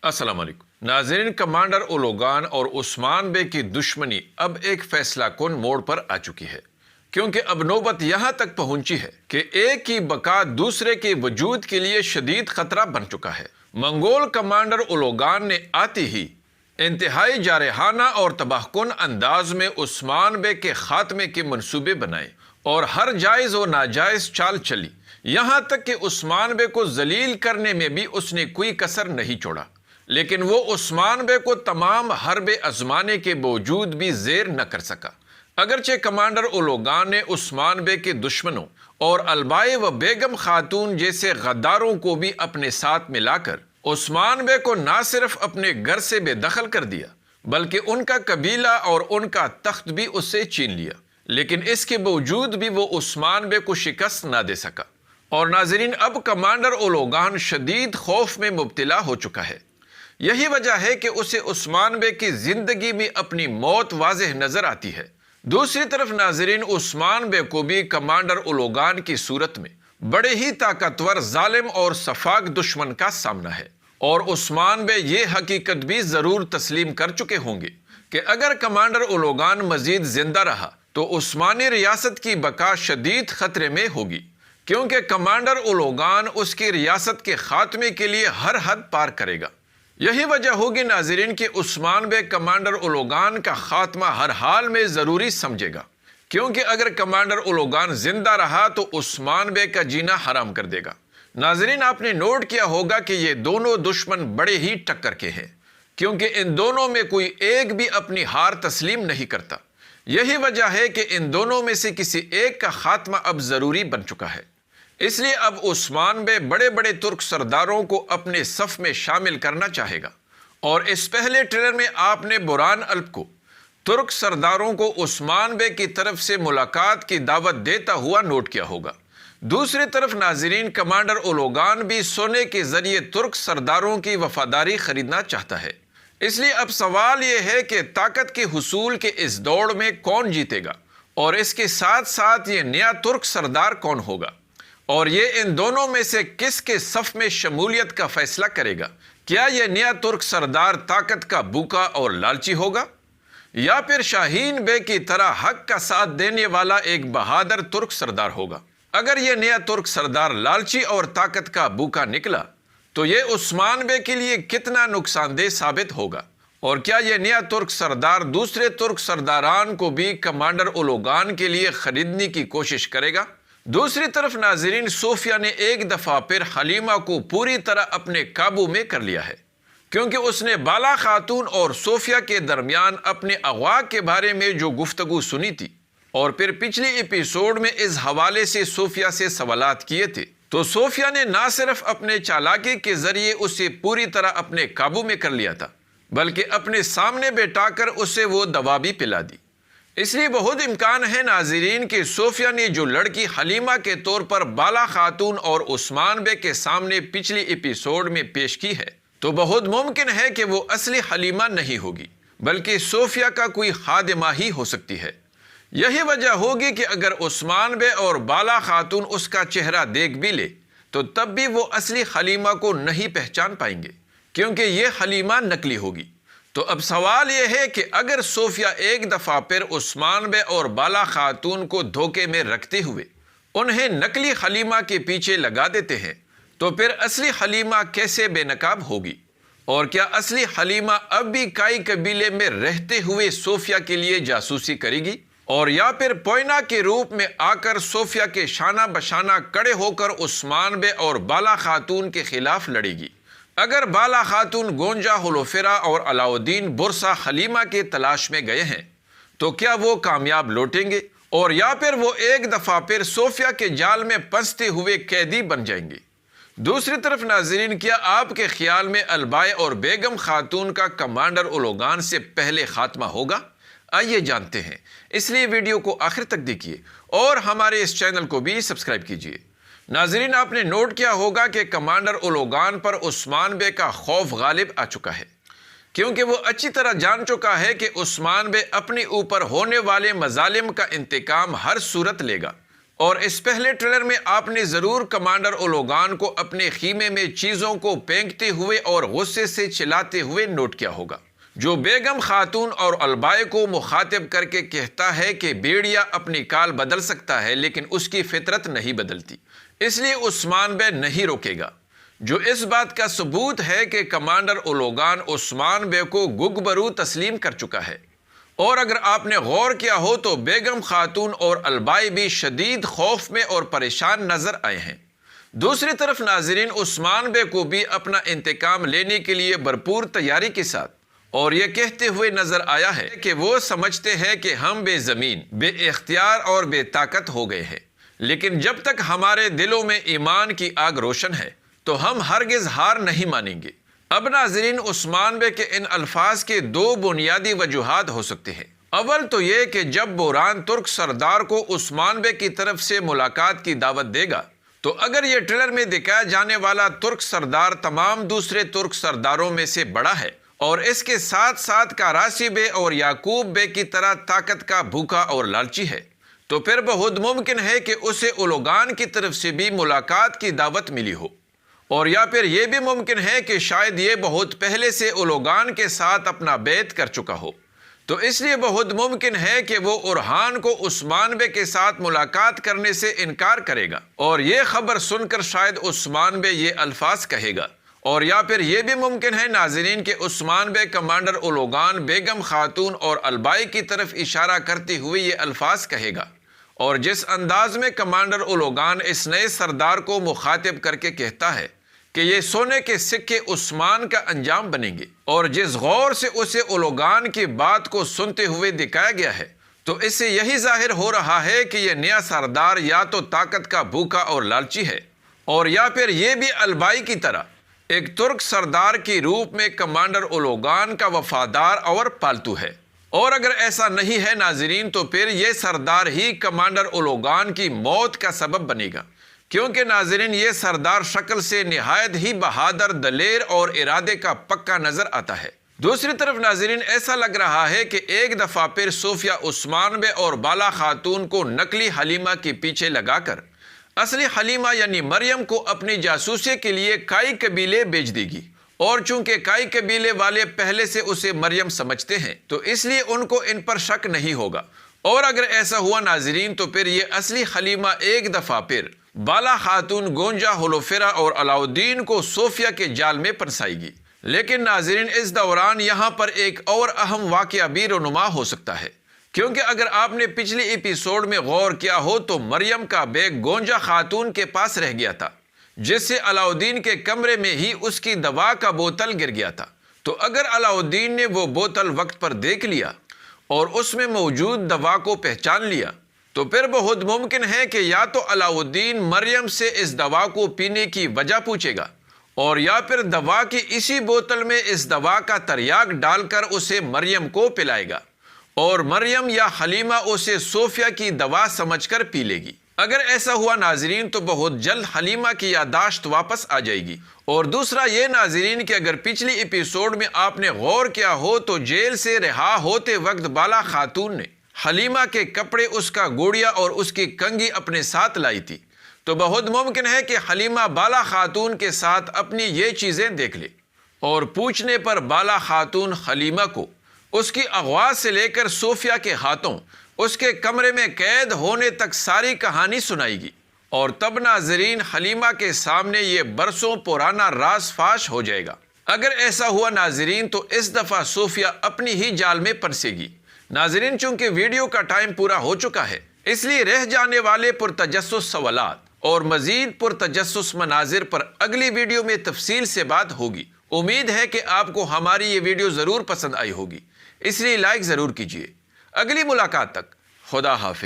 السلام علیکم ناظرین، کمانڈر اولوگان اور عثمان بے کی دشمنی اب ایک فیصلہ کن موڑ پر آ چکی ہے، کیونکہ اب نوبت یہاں تک پہنچی ہے کہ ایک کی بقا دوسرے کے وجود کے لیے شدید خطرہ بن چکا ہے۔ منگول کمانڈر اولوگان نے آتی ہی انتہائی جارحانہ اور تباہ کن انداز میں عثمان بے کے خاتمے کے منصوبے بنائے اور ہر جائز و ناجائز چال چلی، یہاں تک کہ عثمان بے کو ذلیل کرنے میں بھی اس نے کوئی کسر نہیں چھوڑا۔ لیکن وہ عثمان بے کو تمام حربے آزمانے کے باوجود بھی زیر نہ کر سکا۔ اگرچہ کمانڈر اولوگان نے عثمان بے کے دشمنوں اور البائے و بیگم خاتون جیسے غداروں کو بھی اپنے ساتھ ملا کر عثمان بے کو نہ صرف اپنے گھر سے بے دخل کر دیا، بلکہ ان کا قبیلہ اور ان کا تخت بھی اس سے چھین لیا، لیکن اس کے باوجود بھی وہ عثمان بے کو شکست نہ دے سکا۔ اور ناظرین، اب کمانڈر اولوگان شدید خوف میں مبتلا ہو چکا ہے۔ یہی وجہ ہے کہ اسے عثمان بے کی زندگی میں اپنی موت واضح نظر آتی ہے۔ دوسری طرف ناظرین، عثمان بے کو بھی کمانڈر اولوگان کی صورت میں بڑے ہی طاقتور، ظالم اور سفاک دشمن کا سامنا ہے، اور عثمان بے یہ حقیقت بھی ضرور تسلیم کر چکے ہوں گے کہ اگر کمانڈر اولوگان مزید زندہ رہا تو عثمانی ریاست کی بقا شدید خطرے میں ہوگی، کیونکہ کمانڈر اولوگان اس کی ریاست کے خاتمے کے لیے ہر حد پار کرے گا۔ یہی وجہ ہوگی ناظرین کہ عثمان بے کمانڈر اولوگان کا خاتمہ ہر حال میں ضروری سمجھے گا، کیونکہ اگر کمانڈر اولوگان زندہ رہا تو عثمان بے کا جینا حرام کر دے گا۔ ناظرین، آپ نے نوٹ کیا ہوگا کہ یہ دونوں دشمن بڑے ہی ٹکر کے ہیں، کیونکہ ان دونوں میں کوئی ایک بھی اپنی ہار تسلیم نہیں کرتا۔ یہی وجہ ہے کہ ان دونوں میں سے کسی ایک کا خاتمہ اب ضروری بن چکا ہے۔ اس لیے اب عثمان بے بڑے بڑے ترک سرداروں کو اپنے صف میں شامل کرنا چاہے گا، اور اس پہلے ٹریلر میں آپ نے برہان الپ کو ترک سرداروں کو عثمان بے کی طرف سے ملاقات کی دعوت دیتا ہوا نوٹ کیا ہوگا۔ دوسری طرف ناظرین، کمانڈر اولوگان بھی سونے کے ذریعے ترک سرداروں کی وفاداری خریدنا چاہتا ہے۔ اس لیے اب سوال یہ ہے کہ طاقت کے حصول کے اس دوڑ میں کون جیتے گا، اور اس کے ساتھ ساتھ یہ نیا ترک سردار کون ہوگا، اور یہ ان دونوں میں سے کس کے صف میں شمولیت کا فیصلہ کرے گا۔ کیا یہ نیا ترک سردار طاقت کا بھوکا اور لالچی ہوگا، یا پھر شاہین بے کی طرح حق کا ساتھ دینے والا ایک بہادر ترک سردار ہوگا؟ اگر یہ نیا ترک سردار لالچی اور طاقت کا بھوکا نکلا تو یہ عثمان بے کے لیے کتنا نقصان دہ ثابت ہوگا، اور کیا یہ نیا ترک سردار دوسرے ترک سرداران کو بھی کمانڈر اولوگان کے لیے خریدنے کی کوشش کرے گا؟ دوسری طرف ناظرین، صوفیہ نے ایک دفعہ پھر حلیمہ کو پوری طرح اپنے قابو میں کر لیا ہے، کیونکہ اس نے بالا خاتون اور صوفیہ کے درمیان اپنے اغوا کے بارے میں جو گفتگو سنی تھی، اور پھر پچھلی ایپیسوڈ میں اس حوالے سے صوفیہ سے سوالات کیے تھے، تو صوفیہ نے نہ صرف اپنے چالاکی کے ذریعے اسے پوری طرح اپنے قابو میں کر لیا تھا، بلکہ اپنے سامنے بٹھا کر اسے وہ دوا بھی پلا دی۔ اس لیے بہت امکان ہے ناظرین کہ صوفیہ نے جو لڑکی حلیمہ کے طور پر بالا خاتون اور عثمان بے کے سامنے پچھلی ایپیسوڈ میں پیش کی ہے، تو بہت ممکن ہے کہ وہ اصلی حلیمہ نہیں ہوگی، بلکہ صوفیہ کا کوئی خادمہ ہی ہو سکتی ہے۔ یہی وجہ ہوگی کہ اگر عثمان بے اور بالا خاتون اس کا چہرہ دیکھ بھی لے تو تب بھی وہ اصلی حلیمہ کو نہیں پہچان پائیں گے، کیونکہ یہ حلیمہ نقلی ہوگی۔ تو اب سوال یہ ہے کہ اگر صوفیہ ایک دفعہ پھر عثمان بے اور بالا خاتون کو دھوکے میں رکھتے ہوئے انہیں نقلی حلیمہ کے پیچھے لگا دیتے ہیں، تو پھر اصلی حلیمہ کیسے بے نقاب ہوگی؟ اور کیا اصلی حلیمہ اب بھی کائی قبیلے میں رہتے ہوئے صوفیہ کے لیے جاسوسی کرے گی، اور یا پھر پوئنا کے روپ میں آ کر صوفیہ کے شانہ بشانہ کڑے ہو کر عثمان بے اور بالا خاتون کے خلاف لڑے گی؟ اگر بالا خاتون گونجا ہولوفیرا اور علاؤدین برسا حلیمہ کے تلاش میں گئے ہیں تو کیا وہ کامیاب لوٹیں گے، اور یا پھر وہ ایک دفعہ پھر صوفیہ کے جال میں پھنستے ہوئے قیدی بن جائیں گے؟ دوسری طرف ناظرین، کیا آپ کے خیال میں البائے اور بیگم خاتون کا کمانڈر اولوگان سے پہلے خاتمہ ہوگا؟ آئیے جانتے ہیں، اس لیے ویڈیو کو آخر تک دیکھیے اور ہمارے اس چینل کو بھی سبسکرائب کیجیے۔ ناظرین، آپ نے نوٹ کیا ہوگا کہ کمانڈر اولوگان پر عثمان بے کا خوف غالب آ چکا ہے، کیونکہ وہ اچھی طرح جان چکا ہے کہ عثمان بے اپنے اوپر ہونے والے مظالم کا انتقام ہر صورت لے گا، اور اس پہلے ٹریلر میں آپ نے ضرور کمانڈر اولوگان کو اپنے خیمے میں چیزوں کو پھینکتے ہوئے اور غصے سے چلاتے ہوئے نوٹ کیا ہوگا، جو بیگم خاتون اور البائے کو مخاطب کر کے کہتا ہے کہ بھیڑیا اپنی کال بدل سکتا ہے لیکن اس کی فطرت نہیں بدلتی، اس لیے عثمان بے نہیں روکے گا، جو اس بات کا ثبوت ہے کہ کمانڈر اولوگان عثمان بے کو گگبرو تسلیم کر چکا ہے۔ اور اگر آپ نے غور کیا ہو تو بیگم خاتون اور البائی بھی شدید خوف میں اور پریشان نظر آئے ہیں۔ دوسری طرف ناظرین، عثمان بے کو بھی اپنا انتقام لینے کے لیے بھرپور تیاری کے ساتھ اور یہ کہتے ہوئے نظر آیا ہے کہ وہ سمجھتے ہیں کہ ہم بے زمین، بے اختیار اور بے طاقت ہو گئے ہیں، لیکن جب تک ہمارے دلوں میں ایمان کی آگ روشن ہے تو ہم ہرگز ہار نہیں مانیں گے۔ اب ناظرین، عثمان بے کے ان الفاظ کے دو بنیادی وجوہات ہو سکتے ہیں۔ اول تو یہ کہ جب بوران ترک سردار کو عثمان بے کی طرف سے ملاقات کی دعوت دے گا تو اگر یہ ٹریلر میں دکھایا جانے والا ترک سردار تمام دوسرے ترک سرداروں میں سے بڑا ہے اور اس کے ساتھ ساتھ کاراسی بے اور یعقوب بے کی طرح طاقت کا بھوکا اور لالچی ہے، تو پھر بہت ممکن ہے کہ اسے اولوگان کی طرف سے بھی ملاقات کی دعوت ملی ہو، اور یا پھر یہ بھی ممکن ہے کہ شاید یہ بہت پہلے سے اولوگان کے ساتھ اپنا بیعت کر چکا ہو، تو اس لیے بہت ممکن ہے کہ وہ اورہان کو عثمان بے کے ساتھ ملاقات کرنے سے انکار کرے گا اور یہ خبر سن کر شاید عثمان بے یہ الفاظ کہے گا، اور یا پھر یہ بھی ممکن ہے ناظرین کہ عثمان بے کمانڈر اولوگان، بیگم خاتون اور البائی کی طرف اشارہ کرتے ہوئے یہ الفاظ کہے گا، اور جس انداز میں کمانڈر اولوگان اس نئے سردار کو مخاطب کر کے کہتا ہے کہ یہ سونے کے سکے عثمان کا انجام بنیں گے، اور جس غور سے اسے اولوگان کی بات کو سنتے ہوئے دکھایا گیا ہے، تو اس سے یہی ظاہر ہو رہا ہے کہ یہ نیا سردار یا تو طاقت کا بھوکا اور لالچی ہے، اور یا پھر یہ بھی البائی کی طرح ایک ترک سردار کی روپ میں کمانڈر اولوگان کا وفادار اور پالتو ہے۔ اور اگر ایسا نہیں ہے ناظرین، تو پھر یہ سردار ہی کمانڈر اولوگان کی موت کا سبب بنے گا، کیونکہ ناظرین یہ سردار شکل سے نہایت ہی بہادر، دلیر اور ارادے کا پکا نظر آتا ہے۔ دوسری طرف ناظرین، ایسا لگ رہا ہے کہ ایک دفعہ پھر صوفیہ عثمان بے اور بالا خاتون کو نقلی حلیمہ کے پیچھے لگا کر اصلی حلیمہ یعنی مریم کو اپنی جاسوسی کے لیے کائی قبیلے بھیج دے گی، اور چونکہ کائی قبیلے والے پہلے سے اسے مریم سمجھتے ہیں تو اس لیے ان کو ان پر شک نہیں ہوگا، اور اگر ایسا ہوا ناظرین تو پھر یہ اصلی حلیمہ ایک دفعہ پھر بالا خاتون، گونجا، ہولوفیرا اور علاؤدین کو صوفیہ کے جال میں پھنسائے گی۔ لیکن ناظرین، اس دوران یہاں پر ایک اور اہم واقعہ بھی رونما ہو سکتا ہے، کیونکہ اگر آپ نے پچھلی ایپیسوڈ میں غور کیا ہو تو مریم کا بیگ گونجا خاتون کے پاس رہ گیا تھا، جس سے علاؤدین کے کمرے میں ہی اس کی دوا کا بوتل گر گیا تھا، تو اگر علاؤدین نے وہ بوتل وقت پر دیکھ لیا اور اس میں موجود دوا کو پہچان لیا تو پھر بہت ممکن ہے کہ یا تو علاؤدین مریم سے اس دوا کو پینے کی وجہ پوچھے گا، اور یا پھر دوا کی اسی بوتل میں اس دوا کا تریاک ڈال کر اسے مریم کو پلائے گا، اور مریم یا حلیمہ اسے صوفیہ کی دوا سمجھ کر پی لے گی۔ اگر ایسا ہوا ناظرین تو بہت جلد حلیمہ کی یادداشت واپس آ جائے گی۔ اور دوسرا یہ ناظرین کہ اگر پچھلی ایپیسوڈ میں آپ نے غور کیا ہو تو جیل سے رہا ہوتے وقت بالا خاتون نے حلیمہ کے کپڑے، اس کا گوڑیا اور اس کی کنگھی اپنے ساتھ لائی تھی، تو بہت ممکن ہے کہ حلیمہ بالا خاتون کے ساتھ اپنی یہ چیزیں دیکھ لے، اور پوچھنے پر بالا خاتون حلیمہ کو اس کی اغوا سے لے کر صوفیہ کے ہاتھوں اس کے کمرے میں قید ہونے تک ساری کہانی سنائے گی، اور تب ناظرین حلیمہ کے سامنے یہ برسوں پرانا راز فاش ہو جائے گا۔ اگر ایسا ہوا ناظرین تو اس دفعہ صوفیہ اپنی ہی جال میں پھنسے گی۔ ناظرین، چونکہ ویڈیو کا ٹائم پورا ہو چکا ہے، اس لیے رہ جانے والے پرتجسس سوالات اور مزید پرتجسس مناظر پر اگلی ویڈیو میں تفصیل سے بات ہوگی۔ امید ہے کہ آپ کو ہماری یہ ویڈیو ضرور پسند آئی ہوگی، اس لیے لائک ضرور کیجیے۔ اگلی ملاقات تک خدا حافظ۔